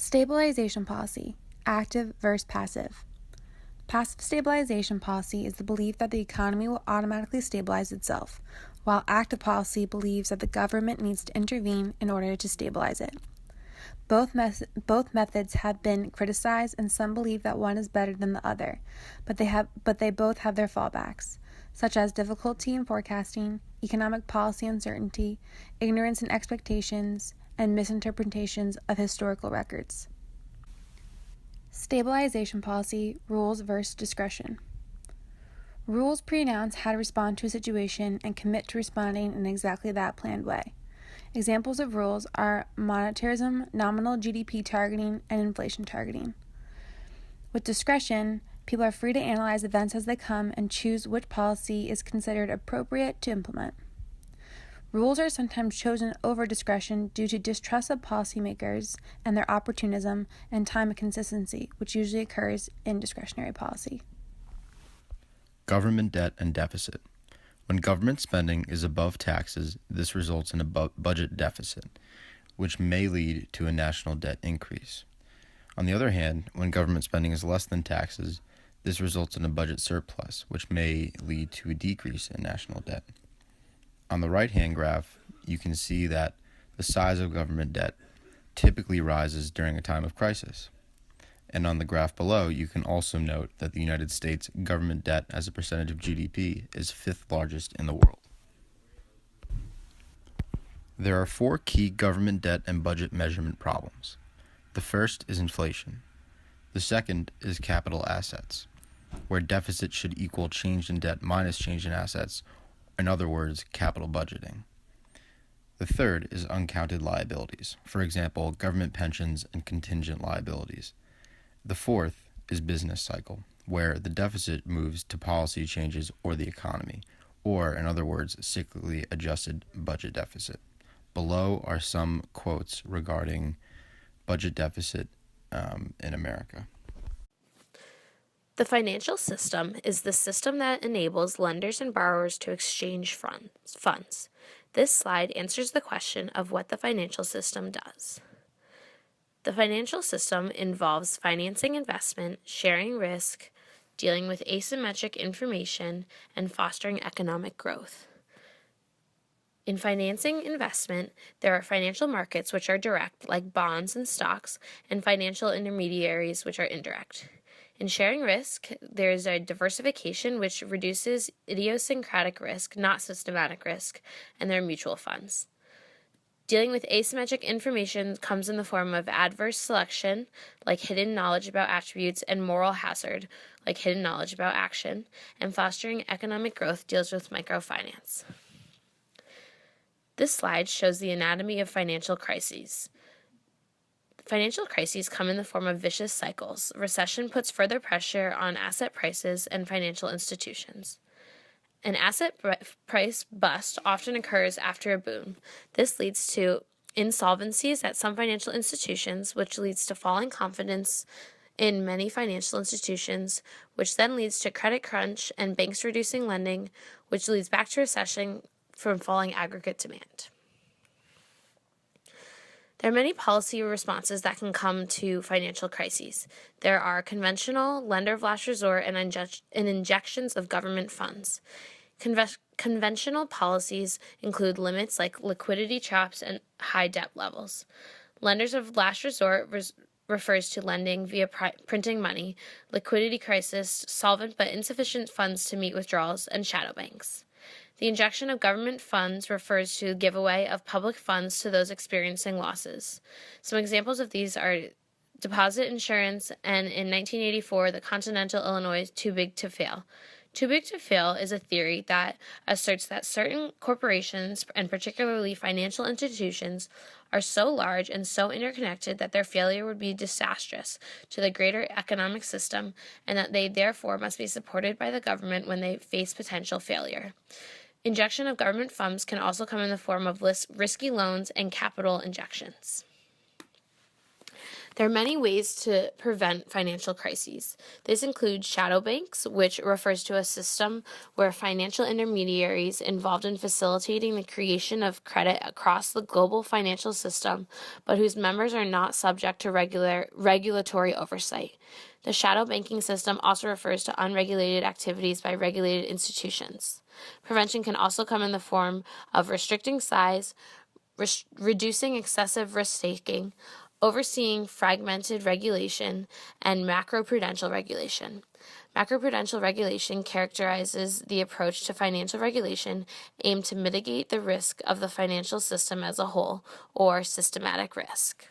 Stabilization policy, active versus passive. Passive stabilization policy is the belief that the economy will automatically stabilize itself, while active policy believes that the government needs to intervene in order to stabilize it. Both methods have been criticized, and some believe that one is better than the other, but they both have their fallbacks, such as difficulty in forecasting, economic policy uncertainty, ignorance in expectations, and misinterpretations of historical records. Stabilization policy, rules versus discretion. Rules pre-announce how to respond to a situation and commit to responding in exactly that planned way. Examples of rules are monetarism, nominal GDP targeting, and inflation targeting. With discretion, people are free to analyze events as they come and choose which policy is considered appropriate to implement. Rules are sometimes chosen over discretion due to distrust of policymakers and their opportunism and time of consistency, which usually occurs in discretionary policy. Government debt and deficit. When government spending is above taxes, this results in a budget deficit, which may lead to a national debt increase. On the other hand, when government spending is less than taxes, this results in a budget surplus, which may lead to a decrease in national debt. On the right-hand graph, you can see that the size of government debt typically rises during a time of crisis. And on the graph below, you can also note that the United States government debt as a percentage of GDP is fifth largest in the world. There are 4 key government debt and budget measurement problems. The first is inflation. The second is capital assets, where deficit should equal change in debt minus change in assets, in other words, capital budgeting. The third is uncounted liabilities, for example, government pensions and contingent liabilities. The fourth is business cycle, where the deficit moves to policy changes or the economy, or in other words, cyclically adjusted budget deficit. Below are some quotes regarding budget deficit in America. The financial system is the system that enables lenders and borrowers to exchange funds. This slide answers the question of what the financial system does. The financial system involves financing investment, sharing risk, dealing with asymmetric information, and fostering economic growth. In financing investment, there are financial markets which are direct, like bonds and stocks, and financial intermediaries which are indirect. In sharing risk, there is a diversification which reduces idiosyncratic risk, not systematic risk, and there are mutual funds. Dealing with asymmetric information comes in the form of adverse selection, like hidden knowledge about attributes, and moral hazard, like hidden knowledge about action, and fostering economic growth deals with microfinance. This slide shows the anatomy of financial crises. Financial crises come in the form of vicious cycles. Recession puts further pressure on asset prices and financial institutions. An asset price bust often occurs after a boom. This leads to insolvencies at some financial institutions, which leads to falling confidence in many financial institutions, which then leads to credit crunch and banks reducing lending, which leads back to recession from falling aggregate demand. There are many policy responses that can come to financial crises. There are conventional, lender of last resort, and injections of government funds. Conventional policies include limits like liquidity traps and high debt levels. Lenders of last resort refers to lending via printing money, liquidity crisis, solvent but insufficient funds to meet withdrawals, and shadow banks. The injection of government funds refers to giveaway of public funds to those experiencing losses. Some examples of these are deposit insurance and, in 1984, the Continental Illinois Too Big to Fail. Too big to fail is a theory that asserts that certain corporations, and particularly financial institutions, are so large and so interconnected that their failure would be disastrous to the greater economic system, and that they therefore must be supported by the government when they face potential failure. Injection of government funds can also come in the form of risky loans and capital injections. There are many ways to prevent financial crises. This includes shadow banks, which refers to a system where financial intermediaries involved in facilitating the creation of credit across the global financial system, but whose members are not subject to regulatory oversight. The shadow banking system also refers to unregulated activities by regulated institutions. Prevention can also come in the form of restricting size, reducing excessive risk-taking, overseeing fragmented regulation, and macroprudential regulation. Macroprudential regulation characterizes the approach to financial regulation aimed to mitigate the risk of the financial system as a whole, or systematic risk.